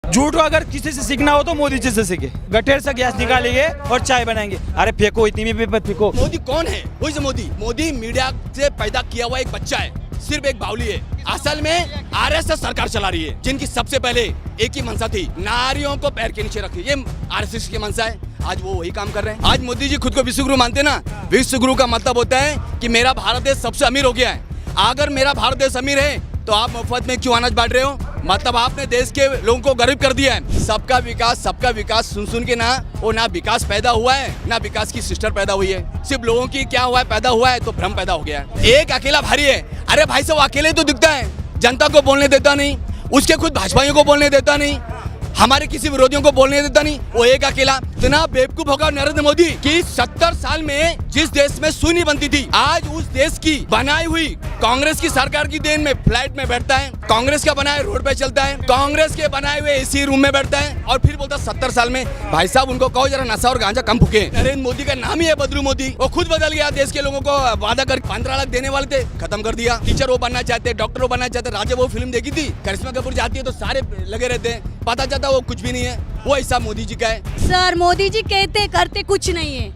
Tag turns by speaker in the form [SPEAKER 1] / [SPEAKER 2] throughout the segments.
[SPEAKER 1] झूठ अगर किसी से सीखना हो तो मोदी जी से सीखे। गठेर से गैस निकालेंगे और चाय बनाएंगे। अरे फेंको, इतनी भी फेंको।
[SPEAKER 2] मोदी कौन है? वही से मोदी मीडिया से पैदा किया हुआ एक बच्चा है, सिर्फ एक बावली है। असल में आरएसएस सरकार चला रही है, जिनकी सबसे पहले एक ही मंशा थी, नारियों को पैर के नीचे रखी। ये आरएसएस की मंशा है, आज वो वही काम कर रहे हैं। आज मोदी जी खुद को विश्व गुरु मानते ना। विश्व गुरु का मतलब होता है कि मेरा भारत देश सबसे अमीर हो गया है। अगर मेरा भारत देश अमीर है तो आप मुफ्त में क्यों अनाज बांट रहे हो? मतलब आपने देश के लोगों को गरीब कर दिया है। सबका विकास सुन के ना विकास पैदा हुआ है, ना विकास की सिस्टर पैदा हुई है। सिर्फ लोगों की क्या हुआ है, पैदा हुआ है तो भ्रम पैदा हो गया है। एक अकेला भारी है। अरे भाई साहब, अकेले तो दिखता है, जनता को बोलने देता नहीं, उसके खुद भाजपाइयों को बोलने देता नहीं, हमारे किसी विरोधियों को बोलने देता नहीं। वो एक अकेला इतना बेवकूफ होगा नरेंद्र मोदी कि 70 साल में जिस देश में सुई नहीं बनती थी, आज उस देश की बनाई हुई कांग्रेस की सरकार की देन में फ्लाइट में बैठता है, कांग्रेस का बनाए रोड पे चलता है, कांग्रेस के बनाए हुए एसी रूम में बैठता है और फिर बोलता 70 साल में। भाई साहब, उनको कहो जरा नशा और गांजा कम फूके। नरेंद्र मोदी का नाम ही है बदरू मोदी। वो खुद बदल गया, देश के लोगों को वादा कर 15 लाख देने वाले थे, खत्म कर दिया। टीचर वो बनना चाहते, डॉक्टर वो बनना चाहते। राजा वो फिल्म देखी थी, करिश्मा कपूर जाती है तो सारे लगे रहते हैं, पता चलता वो कुछ भी नहीं है। वो ऐसा मोदी जी का है।
[SPEAKER 3] सर, मोदी जी कहते करते कुछ नहीं है।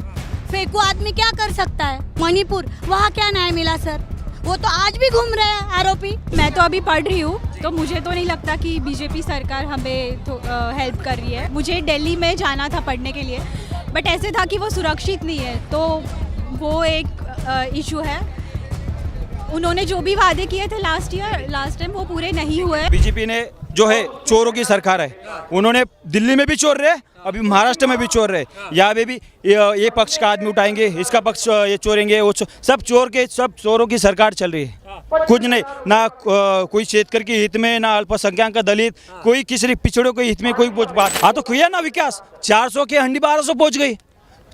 [SPEAKER 3] फेंको आदमी क्या कर सकता है? मणिपुर, वहाँ क्या न्याय मिला सर? वो तो आज भी घूम रहे हैं आरोपी।
[SPEAKER 4] मैं तो अभी पढ़ रही हूँ, तो मुझे तो नहीं लगता कि बीजेपी सरकार हमें तो हेल्प कर रही है। मुझे दिल्ली में जाना था पढ़ने के लिए, बट ऐसे था कि वो सुरक्षित नहीं है, तो वो एक इशू है। उन्होंने जो भी वादे किए थे लास्ट टाइम वो पूरे नहीं हुए।
[SPEAKER 1] बीजेपी ने जो है चोरों की सरकार है। उन्होंने दिल्ली में भी चोर रहे, अभी महाराष्ट्र में भी चोर रहे, यहाँ पे भी ये पक्ष का आदमी उठाएंगे, इसका पक्ष ये चोरेंगे, वो सब चोरों की सरकार चल रही है। कुछ नहीं, ना कोई शेतकर के हित में, ना अल्पसंख्यक का दलित, कोई किसी पिछड़ों के हित में कोई बात। हाँ तो किया ना विकास, 400 के हंडी 1200 पहुँच गई,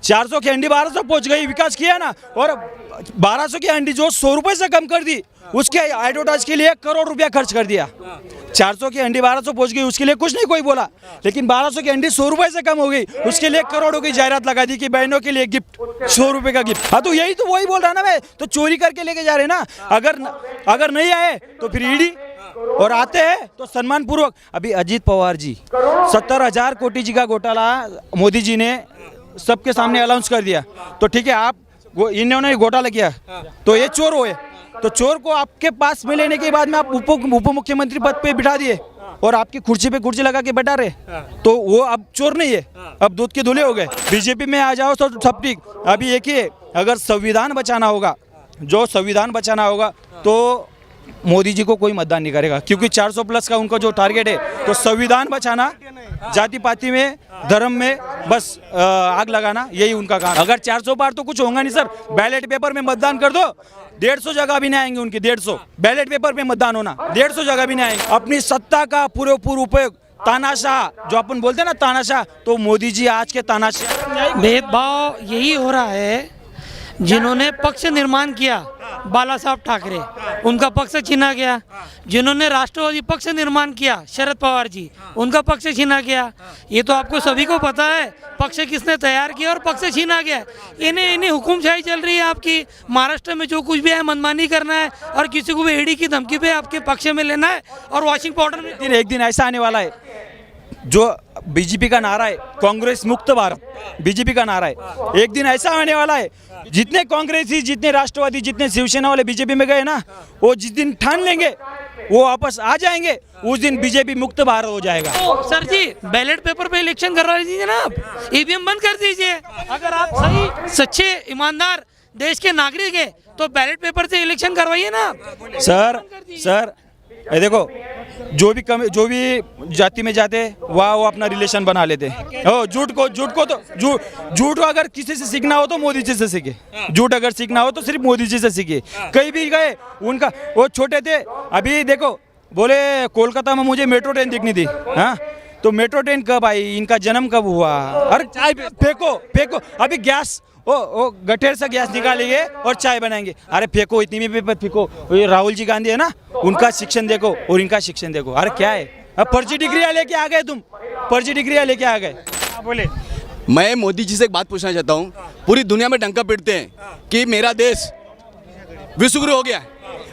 [SPEAKER 1] 400 की हंडी 1200 पहुँच गई, विकास किया ना। और 1200 की हंडी जो 100 रुपये से कम कर दी, उसके एडवर्टाइज के लिए 1 करोड़ रुपया खर्च कर दिया। 400 की हंडी 1200 पहुँच गई, उसके लिए कुछ नहीं कोई बोला, लेकिन 1200 की हंडी 100 रुपये से कम हो गई, उसके लिए 1 करोड़ों की जाहिरात लगा दी कि बहनों के लिए गिफ्ट, 100 रुपये का गिफ्ट। हाँ तो यही तो वही बोल रहा ना मैं, तो चोरी करके लेके जा रहे ना। अगर नहीं आए तो फिर ईडी, और आते हैं तो सम्मान पूर्वक। अभी अजीत पवार जी 70,000 कोटी जी का घोटाला मोदी जी ने सबके सामने अनाउंस कर दिया, तो ठीक है, आप इन्होंने घोटाला किया तो ये चोर हुए, तो चोर को आपके पास में लेने के बाद में आप उप मुख्यमंत्री पद पे बिठा दिए और आपकी कुर्सी पे कुर्सी लगा के बैठा रहे, तो वो अब चोर नहीं है, अब दूध के धुले हो गए। बीजेपी में आ जाओ तो सब ठीक। अभी एक ही, अगर संविधान बचाना होगा, जो संविधान बचाना होगा, तो मोदी जी को कोई मतदान नहीं करेगा, क्योंकि 400 प्लस का उनका जो टारगेट है, तो संविधान बचाना, जाति पाति में, धर्म में बस आग लगाना, यही उनका काम। अगर 400 पार तो कुछ होगा नहीं सर। बैलेट पेपर में मतदान कर दो, 150 जगह भी नहीं आएंगे उनकी, 150 बैलेट पेपर में मतदान होना, 150 जगह भी नहीं आएंगे। अपनी सत्ता का पूरेपूर उपयोग, तानाशाह जो अपन बोलते हैं ना, तानाशाह, तो मोदी जी आज के तानाशाह।
[SPEAKER 5] भेदभाव यही हो रहा है, जिन्होंने पक्ष निर्माण किया बाला साहब ठाकरे, उनका पक्ष छीना गया। जिन्होंने राष्ट्रवादी पक्ष निर्माण किया शरद पवार जी, उनका पक्ष छीना गया। ये तो आपको सभी को पता है, पक्ष किसने तैयार किया और पक्ष छीना गया। इन्हें हुकुमशाही चल रही है आपकी। महाराष्ट्र में जो कुछ भी है मनमानी करना है और किसी को भी ईडी की धमकी पे आपके पक्ष में लेना है, और वॉशिंग पाउडर में
[SPEAKER 1] एक दिन ऐसा आने वाला है, जो बीजेपी का नारा है कांग्रेस मुक्त भारत, बीजेपी का नारा है, एक दिन ऐसा आने वाला है, जितने कांग्रेसी, जितने राष्ट्रवादी, जितने शिवसेना वाले बीजेपी में गए ना, वो जिस दिन ठान लेंगे वो वापस आ जाएंगे, उस दिन बीजेपी मुक्त भारत हो जाएगा।
[SPEAKER 5] तो सर जी, बैलेट पेपर पे इलेक्शन करवा दीजिए ना, आप ईवीएम बंद कर दीजिए। अगर आप सही सच्चे ईमानदार देश के नागरिक हैं तो बैलेट पेपर से इलेक्शन करवाइए ना।
[SPEAKER 1] सर ये देखो, जो भी जाति में जाते वहाँ वो अपना रिलेशन बना लेते। झूठ को अगर किसी से सीखना हो तो मोदी जी से सीखे। झूठ अगर सीखना हो तो सिर्फ मोदी जी से सीखे। कहीं भी गए, उनका वो छोटे थे, अभी देखो बोले कोलकाता में मुझे मेट्रो ट्रेन दिखनी थी। हाँ, तो मेट्रो ट्रेन कब आई, इनका जन्म कब हुआ? अरे चाय फेंको, अभी गैस, वो गठेर से गैस निकालेंगे और चाय बनाएंगे। अरे फेंको, इतनी भी फेंको। ये राहुल जी गांधी है ना, उनका शिक्षण देखो और इनका शिक्षण देखो। अरे क्या है, अब फर्जी डिग्रियां लेके आ गए, तुम फर्जी डिग्रियां लेके आ गए। बोले,
[SPEAKER 2] मैं मोदी जी से एक बात पूछना चाहता हूँ। पूरी दुनिया में डंका पीटते हैं कि मेरा देश विश्व गुरु हो गया।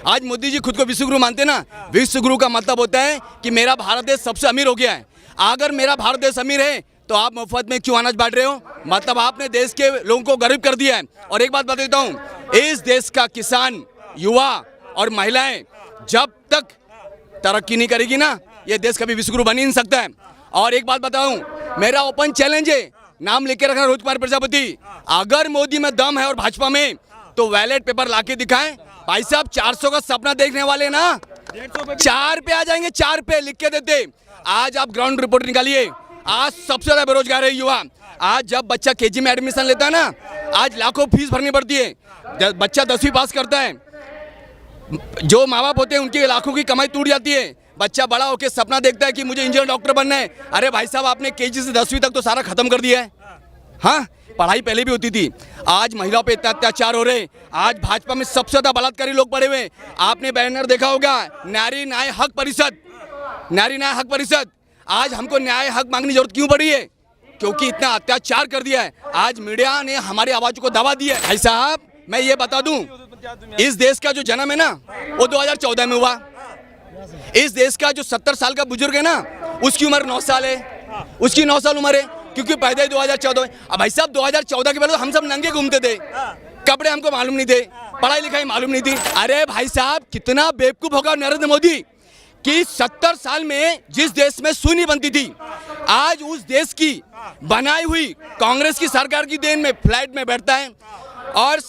[SPEAKER 2] आज मोदी जी खुद को विश्व गुरु मानते ना। विश्व गुरु का मतलब होता है कि मेरा भारत देश सबसे अमीर हो गया है। अगर मेरा भारत देश अमीर है तो आप मुफ्त में क्यों अनाज बांट रहे हो? मतलब आपने देश के लोगों को गरीब कर दिया है। और एक बात बता देता हूँ, इस देश का किसान, युवा और महिलाएं जब तक तरक्की नहीं करेगी ना, ये देश कभी विश्वगुरु बन ही नहीं सकता है। और एक बात बताऊं, मेरा ओपन चैलेंज है, नाम लेके रखना रोहित कुमार प्रजापति, अगर मोदी में दम है और भाजपा में तो बैलेट पेपर लाके दिखाएं। भाई साहब 400 का सपना देखने वाले ना 4 पे आ जाएंगे, 4 पे लिख के देते। आज आप ग्राउंड रिपोर्ट निकालिए, आज सबसे ज्यादा बेरोजगार है युवा। आज जब बच्चा केजी में एडमिशन लेता है ना, आज लाखों फीस भरनी पड़ती है। बच्चा 10वीं पास करता है, जो माँ बाप होते हैं उनकी लाखों की कमाई टूट जाती है। बच्चा बड़ा होकर सपना देखता है कि मुझे इंजीनियर डॉक्टर बनना है। अरे भाई साहब आपने केजी से 10वीं तक तो सारा खत्म कर दिया है। हाँ, पढ़ाई पहले भी होती थी। आज महिलाओं पे इतना अत्याचार हो रहे। आज भाजपा में सबसे ज्यादा बलात्कारी लोग पड़े हुए। आपने बैनर देखा होगा, नारी न्याय हक परिषद, नारी न्याय हक परिषद। आज हमको न्याय हक मांगने की जरूरत क्यों पड़ी है? क्योंकि इतना अत्याचार कर दिया है। आज मीडिया ने हमारी आवाज को दबा दिया है। भाई साहब मैं ये बता दूं, इस देश का जो जन्म है ना वो 2014 में हुआ। इस देश का जो 70 साल का बुजुर्ग है ना, उसकी उम्र 9 साल है, उसकी 9 साल उम्र है, क्योंकि पैदा ही 2014 में। अब भाई साहब 2014 के पहले तो हम सब नंगे घूमते थे, कपड़े हमको मालूम नहीं थे, पढ़ाई लिखाई मालूम नहीं थी। अरे भाई साहब कितना बेवकूफ होगा नरेंद्र मोदी कि 70 साल में जिस देश में सुई नहीं बनती थी, आज उस देश की बनाई हुई कांग्रेस की सरकार की देन में फ्लाइट में बैठता है और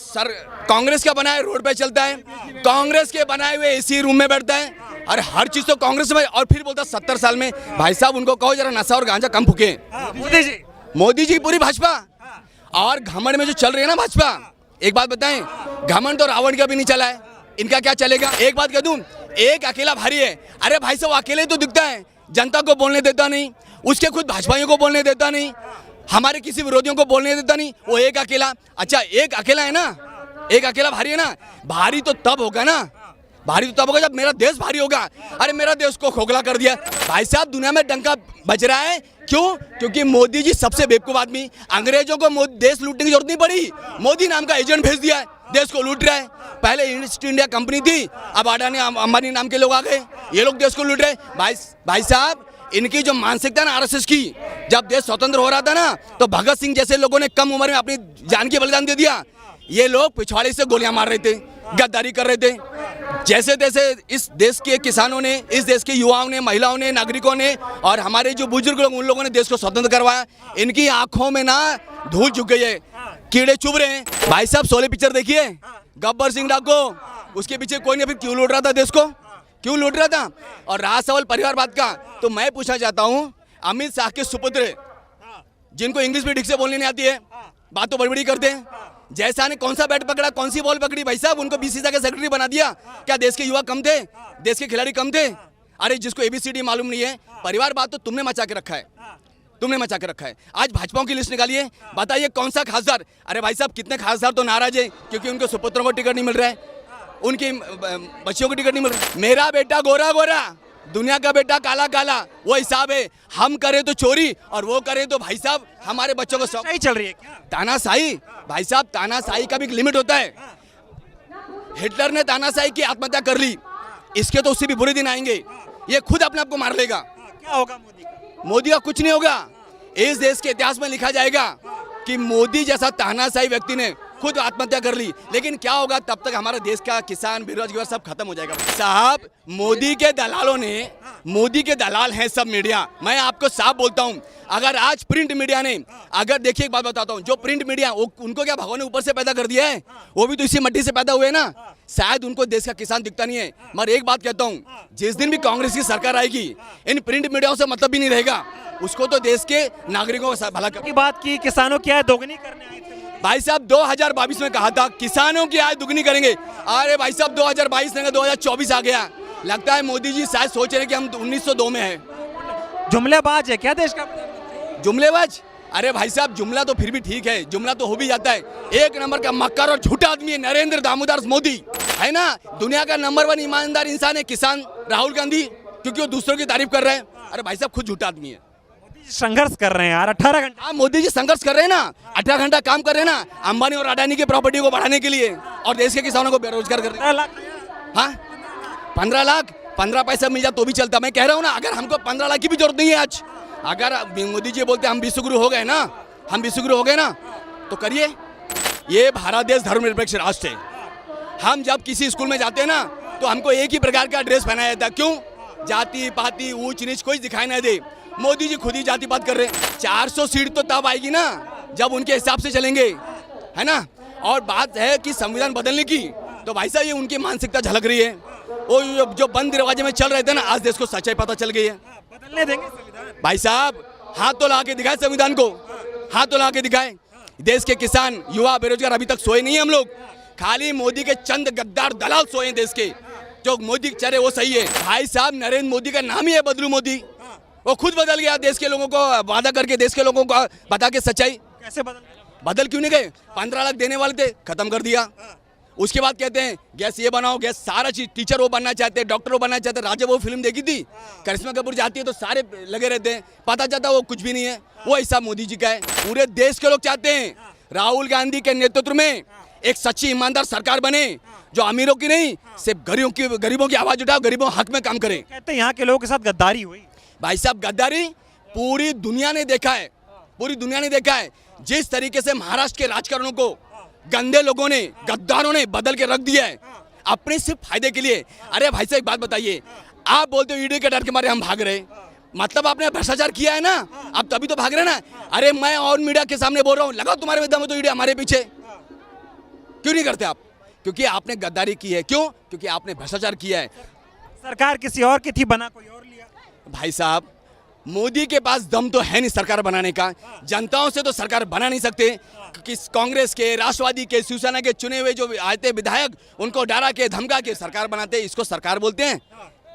[SPEAKER 2] कांग्रेस का बनाए रोड पे चलता है, कांग्रेस के बनाए हुए एसी रूम में बैठता है। अरे हर चीज तो कांग्रेस में, और फिर बोलता 70 साल में। भाई साहब उनको कहो जरा नशा और गांजा कम फूके। मोदी जी पूरी भाजपा और घमंड में जो चल रही है ना भाजपा, एक बात बताएं, घमंड तो रावण का भी नहीं चला है, इनका क्या चलेगा? एक बात कह दूं, एक अकेला भारी है। अरे भाई साहब अकेले तो दिखता है, जनता को बोलने देता नहीं, उसके खुद भाजपाइयों को बोलने देता नहीं, हमारे किसी विरोधियों को बोलने देता नहीं, वो एक अकेला। अच्छा एक अकेला है ना, एक अकेला भारी है ना, भारी तो तब होगा ना, भारी तो तब होगा जब मेरा देश भारी होगा। अरे मेरा देश को खोखला कर दिया। भाई साहब दुनिया में डंका बज रहा है, क्यों? क्योंकि मोदी जी सबसे बेवकूफ आदमी। अंग्रेजों को देश लूटने की जरूरत नहीं पड़ी, मोदी नाम का एजेंट भेज दिया है, देश को लूट रहा है। पहले ईस्ट इंडिया कंपनी थी, अब अडानी अंबानी नाम के लोग आ गए, ये लोग देश को लूट रहे। भाई साहब इनकी जो मानसिकता ना आरएसएस की, जब देश स्वतंत्र हो रहा था ना तो भगत सिंह जैसे लोगों ने कम उम्र में अपनी जान की बलिदान दे दिया। ये लोग पिछवाड़े से गोलियां मार रहे थे, गद्दारी कर रहे थे। जैसे तैसे इस देश के किसानों ने, इस देश के युवाओं ने, महिलाओं ने, नागरिकों ने और हमारे जो बुजुर्ग लोग, उन लोगों ने देश को स्वतंत्र करवाया। इनकी आंखों में ना धूल झुक गई है, कीड़े चुभ रहे हैं। भाई साहब शोले पिक्चर देखिए, गब्बर सिंह डाको, उसके पीछे कोई नहीं, फिर क्यों लूट रहा था देश को, क्यों लूट रहा था? और रहा सवाल परिवारवाद का, तो मैं पूछना चाहता हूँ, अमित शाह के सुपुत्र जिनको इंग्लिश भी ठीक से बोलनी नहीं आती है, बात तो बड़बड़ी करते हैं, जैसा ने कौन सा बैट पकड़ा, कौन सी बॉल पकड़ी, भाई साहब उनको बीसीसीआई का सेक्रेटरी बना दिया। क्या देश के युवा कम थे, देश के खिलाड़ी कम थे? अरे जिसको एबीसीडी मालूम नहीं है, परिवारवाद तो तुमने मचा के रखा है, तुमने मचा के रखा है। आज भाजपाओं की लिस्ट निकालिए, बताइए कौन सा खासदार। अरे भाई साहब कितने खासदार तो नाराज है क्योंकि उनके सुपुत्रों को टिकट नहीं मिल रहा है, उनकी बच्चियों को टिकट नहीं मिल रहा है। मेरा बेटा गोरा गोरा, दुनिया का बेटा काला काला, वो हिसाब है। हम करें तो चोरी और वो करें तो भाई साहब हमारे बच्चों को
[SPEAKER 6] सही चल रही है क्या?
[SPEAKER 2] तानाशाही। भाई साहब तानाशाही का भी एक लिमिट होता है। हिटलर ने तानाशाही की आत्महत्या कर ली, इसके तो उससे भी बुरे दिन आएंगे, ये खुद अपने आप को मार लेगा।
[SPEAKER 6] क्या होगा मोदी का?
[SPEAKER 2] मोदी का कुछ नहीं होगा। इस देश के इतिहास में लिखा जाएगा कि मोदी जैसा तानाशाही व्यक्ति ने खुद आत्महत्या कर ली, लेकिन क्या होगा तब तक हमारा देश का किसान, बेरोजगार सब खत्म हो जाएगा। साहब मोदी के दलालों ने, मोदी के दलाल हैं सब मीडिया। मैं आपको साफ बोलता हूं, अगर आज प्रिंट मीडिया ने, अगर देखिए एक बात बताता हूं, जो प्रिंट मीडिया उनको क्या भगवान ने ऊपर से पैदा कर दिया है? वो भी तो इसी मट्टी से पैदा हुए ना। शायद उनको देश का किसान दिखता नहीं है, मगर एक बात कहता हूं, जिस दिन भी कांग्रेस की सरकार आएगी, इन प्रिंट मीडियाओं से मतलब भी नहीं रहेगा। उसको तो देश के नागरिकों का भला
[SPEAKER 6] की बात की, किसानों की आय दोगुनी करने आए थे।
[SPEAKER 2] भाई साहब 2022 में कहा था किसानों की आय दुगनी करेंगे। अरे भाई साहब 2022 नहीं 2024 आ गया। लगता है मोदी जी शायद सोच रहे हैं कि हम 1902 में हैं।
[SPEAKER 6] जुमलेबाज है क्या देश का?
[SPEAKER 2] जुमलेबाज? अरे भाई साहब जुमला तो फिर भी ठीक है, जुमला तो हो भी जाता है। एक नंबर का मक्कार और झूठा आदमी है नरेंद्र दामोदर मोदी, है ना। दुनिया का नंबर 1 ईमानदार इंसान है किसान राहुल गांधी, क्योंकि वो दूसरों की तारीफ कर रहे हैं। अरे भाई साहब खुद झूठा आदमी है।
[SPEAKER 6] संघर्ष कर रहे हैं यार 18 घंटे।
[SPEAKER 2] हाँ मोदी जी संघर्ष कर रहे हैं ना, 18 घंटा काम कर रहे हैं ना, अंबानी और अडानी की प्रॉपर्टी को बढ़ाने के लिए, और देश के किसानों को बेरोजगार कर रहे हैं। हाँ 15 लाख 15 पैसा मिल जाए तो भी चलता। मैं कह रहा हूँ ना, अगर हमको 15 लाख की भी जरूरत नहीं है आज, अगर मोदी जी बोलते हम विश्वगुरु हो गए ना, हम विश्वगुरु हो गए ना, तो करिए। ये भारत देश धर्मनिरपेक्ष राष्ट्र है। हम जब किसी स्कूल में जाते हैं ना, तो हमको एक ही प्रकार का ड्रेस पहनाया जाता है। क्यों? जाति पाति ऊंच नीच कोई दिखाई नहीं दे। मोदी जी खुद ही जाति पात कर रहे हैं। 400 सीट तो तब आएगी ना जब उनके हिसाब से चलेंगे, है ना। और बात है कि संविधान बदलने की, तो भाई साहब ये उनकी मानसिकता झलक रही है। वो जो बंद दरवाजे में चल रहे थे ना, आज देश को सच्चाई पता चल गई है।
[SPEAKER 6] बदलने देंगे संविधान?
[SPEAKER 2] भाई साहब हाथ तो ला के दिखाए संविधान को, हाथ तो ला के दिखाए। देश के किसान युवा बेरोजगार अभी तक सोए नहीं है हम लोग। खाली मोदी के चंद गद्दार दलाल सोए हैं देश के। जो मोदी चेहरे वो सही है। भाई साहब नरेंद्र मोदी का नाम ही है बदलू मोदी। वो खुद बदल गया, देश के लोगों को वादा करके देश के लोगों को बता के सच्चाई।
[SPEAKER 6] कैसे
[SPEAKER 2] बदल क्यों नहीं गए? 15 लाख देने वाले थे, खत्म कर दिया। उसके बाद कहते हैं गैस ये बनाओ, गैस सारा चीज। टीचर वो बनना चाहते हैं, डॉक्टर वो बनना चाहते हैं। राजा वो फिल्म देखी थी, करिश्मा कपूर जाती है तो सारे लगे रहते हैं, पता चलता वो कुछ भी नहीं है। वो हिसाब मोदी जी का है। पूरे देश के लोग चाहते हैं राहुल गांधी के नेतृत्व में एक सच्ची ईमानदार सरकार बने, जो अमीरों की नहीं, सिर्फ गरीबों की आवाज उठाओ, गरीबों हक में काम करे।
[SPEAKER 6] कहते हैं यहाँ के लोगों के साथ गद्दारी हुई।
[SPEAKER 2] भाई साहब गद्दारी पूरी दुनिया ने देखा है, पूरी दुनिया ने देखा है। जिस तरीके से महाराष्ट्र के राजकारणों को गंदे लोगों ने, गद्दारों ने बदल के रख दिया है अपने सिर्फ फायदे के लिए। अरे भाई साहब एक बात बताइए, आप बोलते हो ईडी के डर के मारे हम भाग रहे, मतलब आपने भ्रष्टाचार किया है ना, अब तभी तो भाग रहे ना। अरे मैं और मीडिया के सामने बोल रहा हूँ, लगाओ तुम्हारे में दम है तो ईडी हमारे पीछे क्यों नहीं करते आप? क्योंकि आपने गद्दारी की है। क्यों? क्योंकि आपने भ्रष्टाचार किया है।
[SPEAKER 6] सरकार किसी और की थी, बना कोई और लिया।
[SPEAKER 2] भाई साहब मोदी के पास दम तो है नहीं सरकार बनाने का। जनताओं से तो सरकार बना नहीं सकते, क्योंकि कांग्रेस के, राष्ट्रवादी के, शिवसेना के चुने हुए जो आते विधायक, उनको डरा के धमका के सरकार बनाते हैं। इसको सरकार बोलते हैं?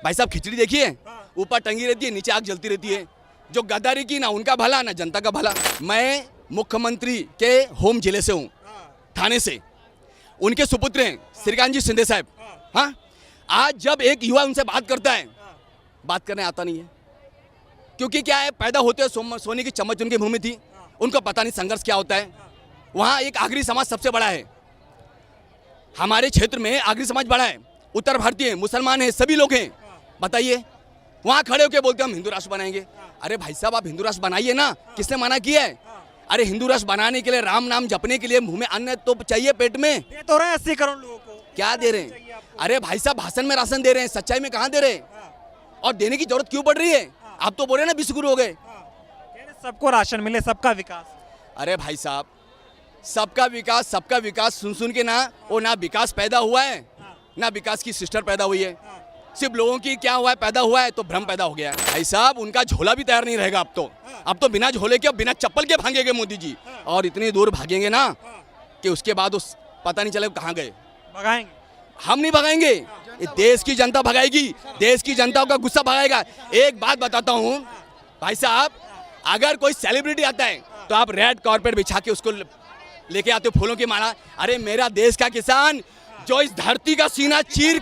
[SPEAKER 2] भाई साहब खिचड़ी देखिए, ऊपर टंगी रहती है, नीचे आग जलती रहती है। जो गद्दारी की ना उनका भला ना जनता का भला। मैं मुख्यमंत्री के होम जिले से हूँ, थाने से। उनके सुपुत्र हैं श्रीकांत जी शिंदे साहब। हाँ, आज जब एक युवा उनसे बात करता है, बात करने आता नहीं है। क्योंकि क्या है, पैदा होते सोने की चम्मच उनके मुंह में थी, उनको पता नहीं संघर्ष क्या होता है। वहाँ एक आगरी समाज सबसे बड़ा है, हमारे क्षेत्र में आगरी समाज बड़ा है। उत्तर भारतीय मुसलमान हैं, सभी लोग हैं। बताइए, वहाँ खड़े होकर बोलते हम हिंदू राष्ट्र बनाएंगे। अरे भाई साहब आप हिंदू राष्ट्र बनाइए ना, किसने मना किया है? अरे हिंदू राष्ट्र बनाने के लिए, राम नाम जपने के लिए मुंह में अन्न तो चाहिए, पेट में।
[SPEAKER 6] दे तो रहे 80 करोड़ लोगों को,
[SPEAKER 2] क्या दे रहे हैं? अरे भाई साहब भाषण में राशन दे रहे हैं, सच्चाई में कहाँ दे रहे हैं? और देने की जरूरत क्यों पड़ रही है? आप तो बोल रहे ना विश्वगुरु हो गए।
[SPEAKER 6] सबको राशन मिले, सबका विकास।
[SPEAKER 2] अरे भाई साहब सबका विकास सुन सुन के ना, वो ना विकास पैदा हुआ है, ना विकास की सिस्टर पैदा हुई है। सिर्फ लोगों की क्या हुआ है, पैदा हुआ है तो भ्रम पैदा हो गया है। भाई साहब उनका झोला भी तैयार नहीं रहेगा अब तो बिना झोले के, बिना चप्पल के भागेंगे मोदी जी। और इतनी दूर भागेंगे ना कि उसके बाद उस पता नहीं चले कहाँ गए।
[SPEAKER 6] भगाएंगे?
[SPEAKER 2] हम नहीं भगाएंगे, ये देश की जनता भगाएगी, देश की जनता का गुस्सा भगाएगा। एक बात बताता हूँ भाई साहब, अगर कोई सेलिब्रिटी आता है तो आप रेड कारपेट बिछा के उसको लेके आते हो, फूलों की माला। अरे मेरा देश का किसान जो इस धरती का सीना चीर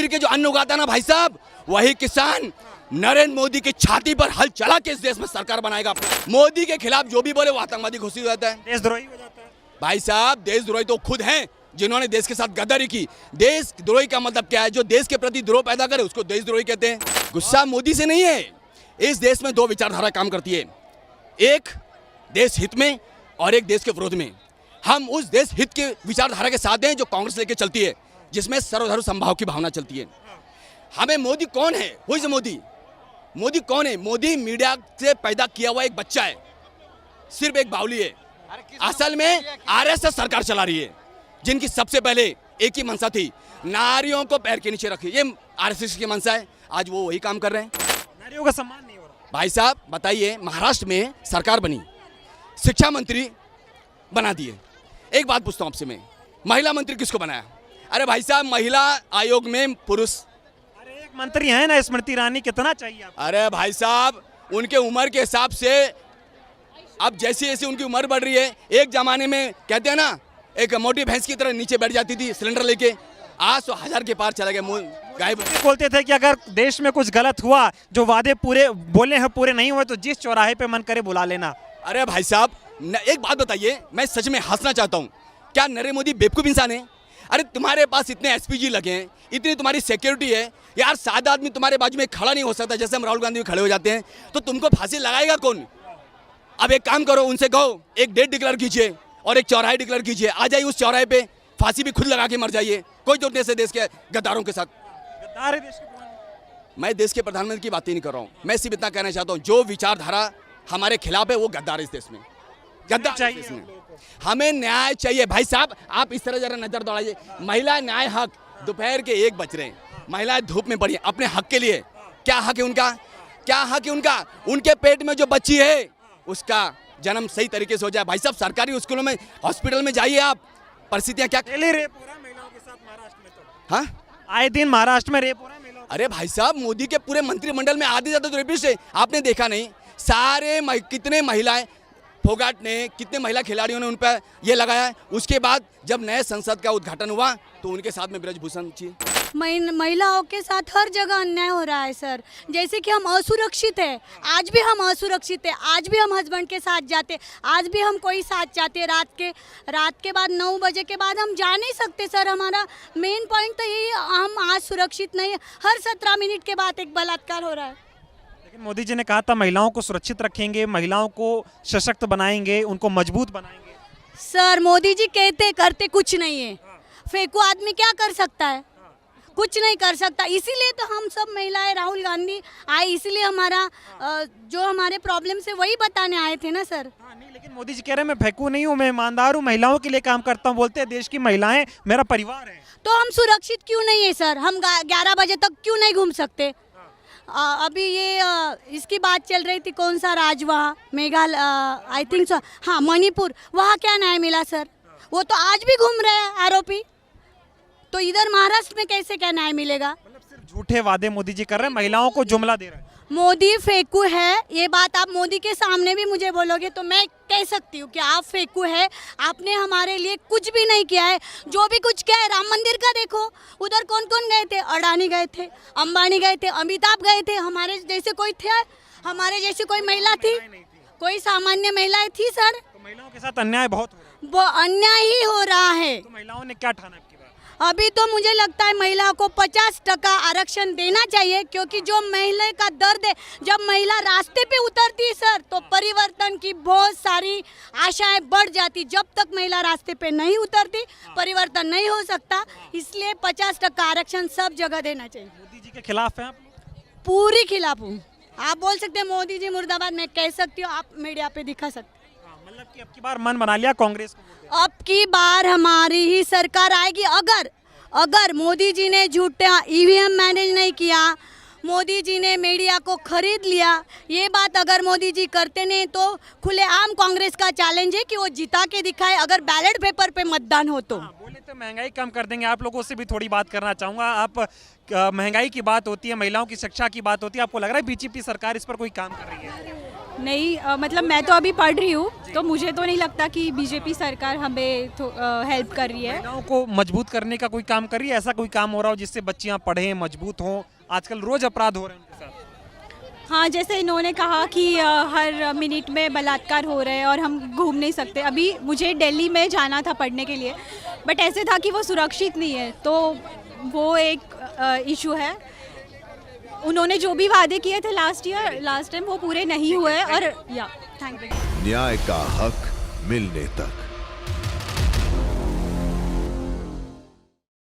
[SPEAKER 2] के जो अन्न उगाता ना भाई साहब, वही किसान नरेंद्र मोदी की छाती पर हल चला के इस देश में सरकार बनाएगा। मोदी के खिलाफ जो भी बोले वो आतंकवादी घोषित हो जाता है,
[SPEAKER 6] देशद्रोही हो जाता है।
[SPEAKER 2] भाई साहब देशद्रोही तो खुद हैं जिन्होंने देश के साथ गद्दारी की। देशद्रोही का मतलब क्या है? जो देश के प्रति द्रोह पैदा करे उसको देशद्रोही कहते हैं। गुस्सा मोदी से नहीं है। इस देश में दो विचारधारा काम करती है, एक देश हित में और एक देश के विरोध में। हम उस देश हित के विचारधारा के साथ हैं जो कांग्रेस लेके चलती है, जिसमें सर्वधर्म समभाव की भावना चलती है। हमें मोदी कौन है? हुई से मोदी कौन है? मोदी मीडिया से पैदा किया हुआ एक बच्चा है, सिर्फ एक बावली है। असल में आरएसएस सरकार चला रही है, जिनकी सबसे पहले एक ही मंशा थी, नारियों को पैर के नीचे रखी। ये आरएसएस की मंशा है, आज वो वही काम कर रहे हैं।
[SPEAKER 6] नारियों का सम्मान नहीं हो रहा।
[SPEAKER 2] भाई साहब बताइए, महाराष्ट्र में सरकार बनी, शिक्षा मंत्री बना दिए। एक बात पूछता हूँ आपसे मैं, महिला मंत्री किसको बनाया? अरे भाई साहब महिला आयोग में पुरुष।
[SPEAKER 6] अरे एक मंत्री है ना स्मृति ईरानी, कितना चाहिए आपको?
[SPEAKER 2] अरे भाई साहब उनके उम्र के हिसाब से अब जैसी जैसी उनकी उम्र बढ़ रही है, एक जमाने में कहते हैं ना एक मोटी भैंस की तरह नीचे बैठ जाती थी सिलेंडर लेके, आज तो 1000 के पार चला गया, गायब।
[SPEAKER 6] बोलते थे कि अगर देश में कुछ गलत हुआ, जो वादे पूरे बोले हैं पूरे नहीं हुए, तो जिस चौराहे पे मन करे बुला लेना।
[SPEAKER 2] अरे भाई साहब एक बात बताइए, मैं सच में हंसना चाहता हूँ, क्या नरेंद्र मोदी बेवकूफ इंसान है? अरे तुम्हारे पास इतने एसपीजी लगे हैं, इतनी तुम्हारी सिक्योरिटी है, यार सादा आदमी तुम्हारे बाजू में खड़ा नहीं हो सकता, जैसे हम राहुल गांधी खड़े हो जाते हैं, तो तुमको फांसी लगाएगा कौन? अब एक काम करो, उनसे कहो एक डेट डिक्लेयर कीजिए और एक चौराहे डिक्लेयर कीजिए, आ जाइए उस चौराहे पे, फांसी भी खुद लगा के मर जाइए। कोई जोड़ने से देश के गद्दारों के साथ।
[SPEAKER 6] गद्दार है देश के प्रधानमंत्री।
[SPEAKER 2] मैं देश के प्रधानमंत्री की बात ही नहीं कर रहा हूँ, मैं सिर्फ इतना कहना चाहता हूँ, जो विचारधारा हमारे खिलाफ है वो गद्दार है इस देश में, गद्दार
[SPEAKER 6] चाहिए
[SPEAKER 2] इस देश में। हमें न्याय चाहिए भाई साहब। आप इस तरह जरा नजर दौड़ाइए, महिला न्याय हक, दोपहर के 1 बज रहे हैं, महिलाएं धूप में पड़ी हैं अपने हक के लिए। क्या हक है उनका? क्या हक है उनका? उनके पेट में जो बच्ची है उसका जन्म सही तरीके से हो जाए। भाई साहब सरकारी स्कूलों में, हॉस्पिटल में जाइए आप, परिस्थितियां क्या।
[SPEAKER 6] डेली रेप हो रहा है महिलाओं के साथ महाराष्ट्र में तो।
[SPEAKER 2] हाँ,
[SPEAKER 6] आए दिन महाराष्ट्र में रेप हो रहा है महिलाओं।
[SPEAKER 2] अरे भाई साहब मोदी के पूरे मंत्रिमंडल में आधे ज्यादा तो रेपिस्ट है, आपने देखा नहीं? सारे कितने महिलाएं, फोगाट ने, कितने महिला खिलाड़ियों ने उन पर ये लगाया है। उसके बाद जब नए संसद का उद्घाटन हुआ तो उनके साथ में ब्रजभूषण जी।
[SPEAKER 3] महिलाओं के साथ हर जगह अन्याय हो रहा है सर। जैसे कि हम असुरक्षित है, आज भी हम असुरक्षित है, आज भी हम हस्बैंड के साथ जाते, आज भी हम कोई साथ जाते, रात के बाद 9 बजे के बाद हम जा नहीं सकते सर। हमारा मेन पॉइंट तो यही है, हम आज सुरक्षित नहीं है। हर 17 मिनट के बाद एक बलात्कार हो रहा है।
[SPEAKER 6] लेकिन मोदी जी ने कहा था महिलाओं को सुरक्षित रखेंगे, महिलाओं को सशक्त बनाएंगे, उनको मजबूत बनाएंगे।
[SPEAKER 3] सर मोदी जी कहते करते कुछ नहीं है। फेंकू आदमी क्या कर सकता है? कुछ नहीं कर सकता। इसीलिए तो हम सब महिलाएं राहुल गांधी आए, इसीलिए हमारा जो हमारे प्रॉब्लम से वही बताने आए थे ना सर।
[SPEAKER 6] नहीं, लेकिन मोदी जी कह रहे हैं मैं फेंकू नहीं हूँ, मैं ईमानदार हूँ, महिलाओं के लिए काम करता हूँ। बोलते हैं देश की महिलाएं मेरा परिवार है।
[SPEAKER 3] तो हम सुरक्षित क्यों नहीं है सर? हम 11 बजे तक क्यों नहीं घूम सकते? अभी ये इसकी बात चल रही थी, कौन सा राज वहाँ, मेघालय आई थिंक सो, हाँ मणिपुर, वहाँ क्या न्याय मिला सर? वो तो आज भी घूम रहे हैं आरोपी, तो इधर महाराष्ट्र में कैसे क्या न्याय मिलेगा?
[SPEAKER 6] मतलब सिर्फ झूठे वादे मोदी जी कर रहे हैं, महिलाओं को जुमला दे रहे हैं।
[SPEAKER 3] मोदी फेंकू है, ये बात आप मोदी के सामने भी मुझे बोलोगे तो मैं कह सकती हूँ कि आप फेंकू है। आपने हमारे लिए कुछ भी नहीं किया है। जो भी कुछ किया है, राम मंदिर का देखो, उधर कौन कौन गए थे? अडानी गए थे, अंबानी गए थे, अमिताभ गए थे। हमारे जैसे कोई थे? हमारे जैसी कोई महिला थी? कोई सामान्य महिलाएं थी सर?
[SPEAKER 6] तो महिलाओं के साथ अन्याय बहुत हो रहा है।
[SPEAKER 3] वो अन्याय ही हो रहा है।
[SPEAKER 6] तो महिलाओं ने क्या ठाना आपकी बात?
[SPEAKER 3] अभी तो मुझे लगता है महिलाओं को 50% आरक्षण देना चाहिए, क्योंकि जो महिला का दर्द है, जब महिला रास्ते पे उतरती है सर तो परिवर्तन की बहुत सारी आशाएं बढ़ जाती। जब तक महिला रास्ते पे नहीं उतरती परिवर्तन नहीं हो सकता। इसलिए 50% आरक्षण सब जगह देना चाहिए।
[SPEAKER 6] मोदी जी के खिलाफ हैं आप?
[SPEAKER 3] पूरी खिलाफ हूँ। आप बोल सकते हैं मोदी जी मुर्दाबाद, मैं कह सकती हूँ, आप मीडिया पे दिखा सकते।
[SPEAKER 6] मतलब कि अब की बार मन बना लिया कांग्रेस को?
[SPEAKER 3] अब की बार हमारी ही सरकार आएगी। अगर मोदी जी ने झूठा ईवीएम मैनेज नहीं किया, मोदी जी ने मीडिया को खरीद लिया, ये बात अगर मोदी जी करते नहीं तो खुलेआम कांग्रेस का चैलेंज है कि वो जिता के दिखाए, अगर बैलेट पेपर पे मतदान हो तो।
[SPEAKER 6] बोले तो महंगाई कम कर देंगे। आप लोगों से भी थोड़ी बात करना चाहूँगा। आप महंगाई की बात होती है, महिलाओं की शिक्षा की बात होती है, आपको लग रहा है बीजेपी सरकार इस पर कोई काम कर रही है?
[SPEAKER 4] नहीं, मतलब मैं तो अभी पढ़ रही हूँ, तो मुझे तो नहीं लगता कि बीजेपी सरकार हमें हेल्प कर रही है।
[SPEAKER 6] महिलाओं को मजबूत करने का कोई काम कर रही है? ऐसा कोई काम हो रहा हो जिससे बच्चियाँ पढ़ें, मजबूत हों? आजकल रोज अपराध हो रहे हैं उनके साथ।
[SPEAKER 4] हाँ, जैसे इन्होंने कहा कि हर मिनट में बलात्कार हो रहे हैं और हम घूम नहीं सकते। अभी मुझे दिल्ली में जाना था पढ़ने के लिए, बट ऐसे था कि वो सुरक्षित नहीं है, तो वो एक इशू है। उन्होंने जो भी वादे किए थे लास्ट टाइम वो पूरे नहीं हुए। और या थैंक यू।
[SPEAKER 7] न्याय का हक मिलने तक